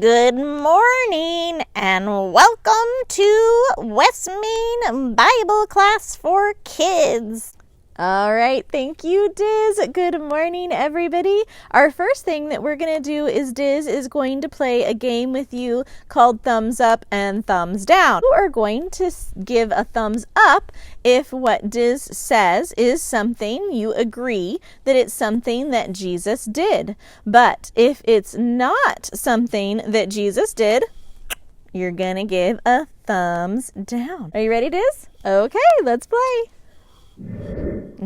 Good morning and welcome to Westmain Bible Class for Kids. All right, thank you, Diz. Good morning, everybody. Our first thing that we're going to do is Diz is going to play a game with you called Thumbs Up and Thumbs Down. You are going to give a thumbs up if what Diz says is something you agree that it's something that Jesus did. But if it's not something that Jesus did, you're going to give a thumbs down. Are you ready, Diz? Okay, let's play.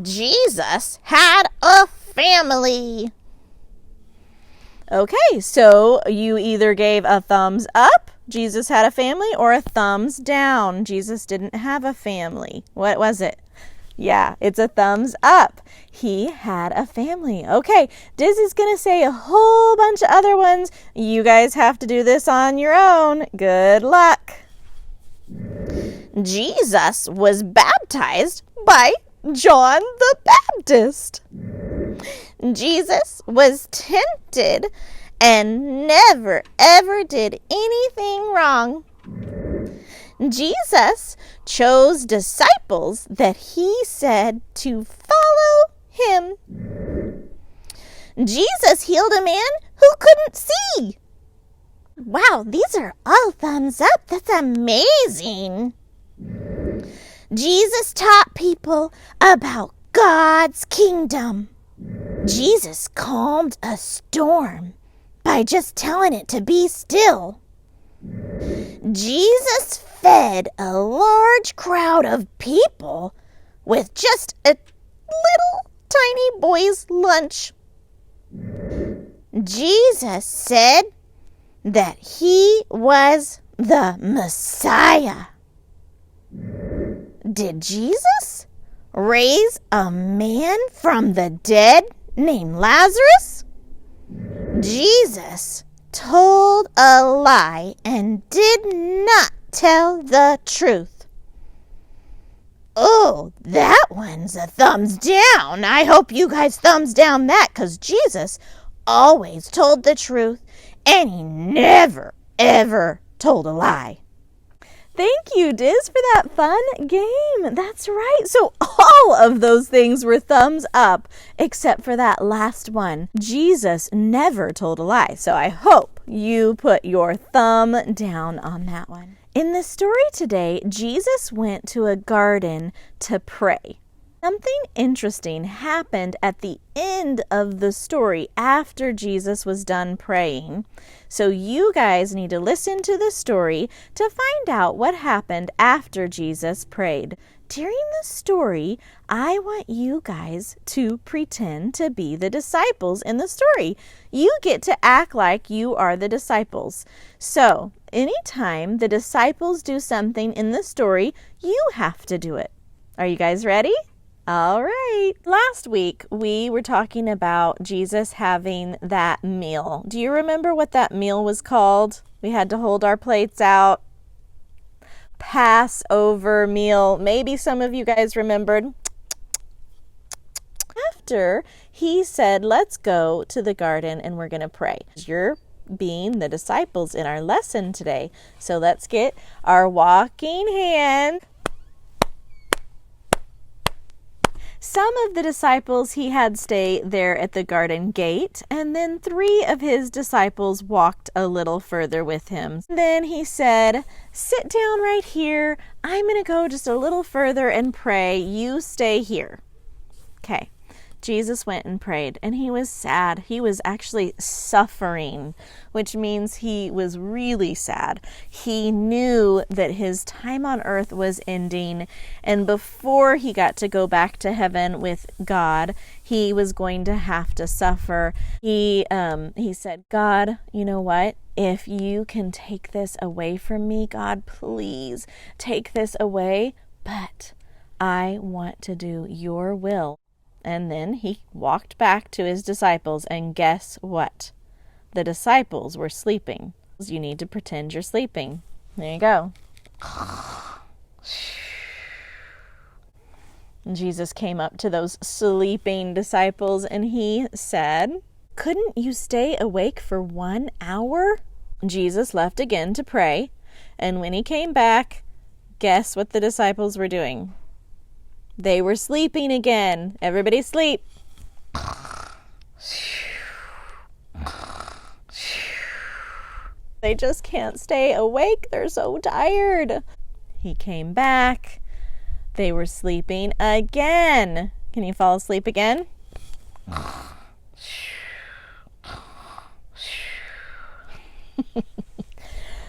Jesus had a family. Okay, so you either gave a thumbs up, Jesus had a family, or a thumbs down, Jesus didn't have a family. What was it? Yeah, it's a thumbs up. He had a family. Okay, Diz is going to say a whole bunch of other ones. You guys have to do this on your own. Good luck. Jesus was baptized by John the Baptist. Jesus was tempted and never ever did anything wrong. Jesus chose disciples that he said to follow him. Jesus healed a man who couldn't see. Wow, these are all thumbs up. That's amazing. Jesus taught people about God's kingdom. Jesus calmed a storm by just telling it to be still. Jesus fed a large crowd of people with just a little tiny boy's lunch. Jesus said that he was the Messiah. Did Jesus raise a man from the dead named Lazarus? Jesus told a lie and did not tell the truth. Oh, that one's a thumbs down. I hope you guys thumbs down that, because Jesus always told the truth and he never, ever told a lie. Thank you, Diz, for that fun game. That's right. So all of those things were thumbs up, except for that last one. Jesus never told a lie. So I hope you put your thumb down on that one. In the story today, Jesus went to a garden to pray. Something interesting happened at the end of the story after Jesus was done praying. So you guys need to listen to the story to find out what happened after Jesus prayed. During the story, I want you guys to pretend to be the disciples in the story. You get to act like you are the disciples. So anytime the disciples do something in the story, you have to do it. Are you guys ready? All right. Last week, we were talking about Jesus having that meal. Do you remember what that meal was called? We had to hold our plates out. Passover meal. Maybe some of you guys remembered. After he said, let's go to the garden and we're going to pray. You're being the disciples in our lesson today. So let's get our walking hand. Some of the disciples he had stay there at the garden gate, and then 3 of his disciples walked a little further with him. Then he said, sit down right here. I'm going to go just a little further and pray. You stay here. Okay. Jesus went and prayed, and he was sad. He was actually suffering, which means he was really sad. He knew that his time on earth was ending, and before he got to go back to heaven with God, he was going to have to suffer. He said, God, you know what? If you can take this away from me, God, please take this away, but I want to do your will. And then he walked back to his disciples, and guess what? The disciples were sleeping. You need to pretend you're sleeping. There you go. Jesus came up to those sleeping disciples and he said, couldn't you stay awake for 1 hour? Jesus left again to pray, and when he came back, guess what the disciples were doing? They were sleeping again. Everybody sleep. They just can't stay awake. They're so tired. He came back. They were sleeping again. Can you fall asleep again?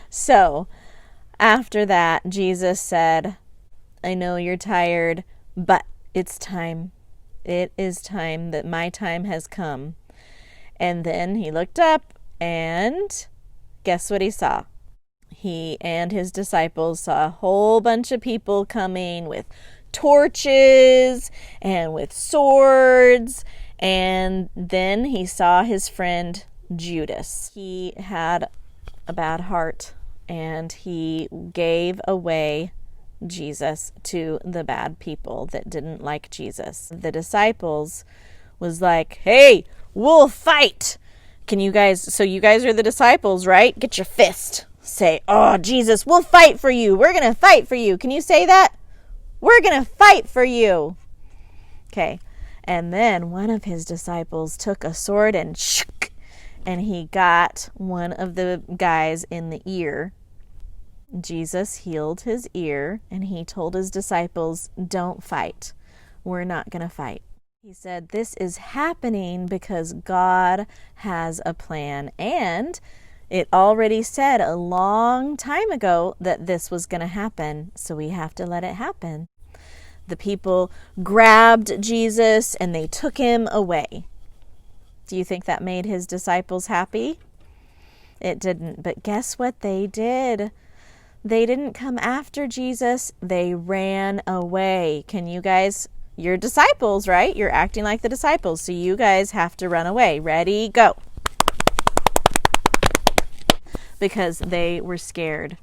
So, after that, Jesus said, I know you're tired, but it's time. It is time that my time has come. And then he looked up and guess what he saw? He and his disciples saw a whole bunch of people coming with torches and with swords. And then he saw his friend Judas. He had a bad heart and he gave away Jesus to the bad people that didn't like Jesus. The disciples was like, hey, we'll fight. Can you guys, so you guys are the disciples, right? Get your fist. Say, oh, Jesus, we'll fight for you. We're going to fight for you. Can you say that? We're going to fight for you. Okay. And then one of his disciples took a sword and he got one of the guys in the ear. Jesus healed his ear and he told his disciples, don't fight. We're not going to fight. He said, this is happening because God has a plan, and it already said a long time ago that this was going to happen, so we have to let it happen. The people grabbed Jesus and they took him away. Do you think that made his disciples happy? It didn't, but guess what they did? They didn't come after Jesus, they ran away. Can you guys... You're disciples, right? You're acting like the disciples, so you guys have to run away. Ready, go. Because they were scared.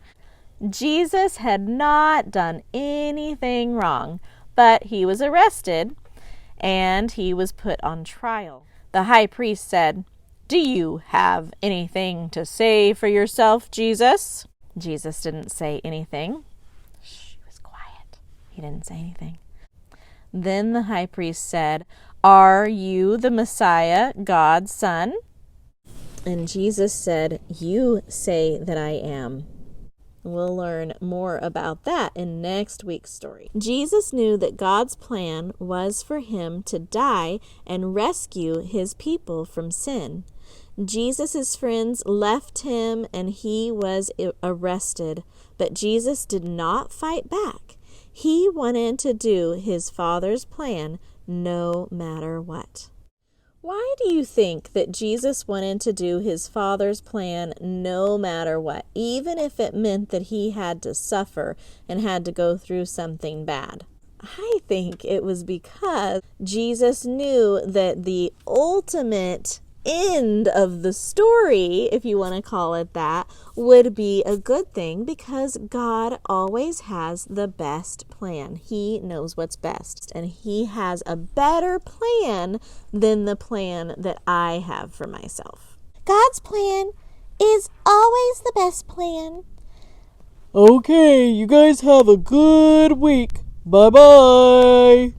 Jesus had not done anything wrong, but he was arrested and he was put on trial. The high priest said, do you have anything to say for yourself, Jesus? Jesus didn't say anything. Shh, he was quiet. He didn't say anything. Then the high priest said, are you the Messiah, God's son? And Jesus said, you say that I am. We'll learn more about that in next week's story. Jesus knew that God's plan was for him to die and rescue his people from sin. Jesus' friends left him and he was arrested, but Jesus did not fight back. He wanted to do his Father's plan no matter what. Why do you think that Jesus wanted to do his Father's plan no matter what, even if it meant that he had to suffer and had to go through something bad? I think it was because Jesus knew that the ultimate end of the story, if you want to call it that, would be a good thing because God always has the best plan. He knows what's best, and he has a better plan than the plan that I have for myself. God's plan is always the best plan. Okay, you guys have a good week. Bye-bye.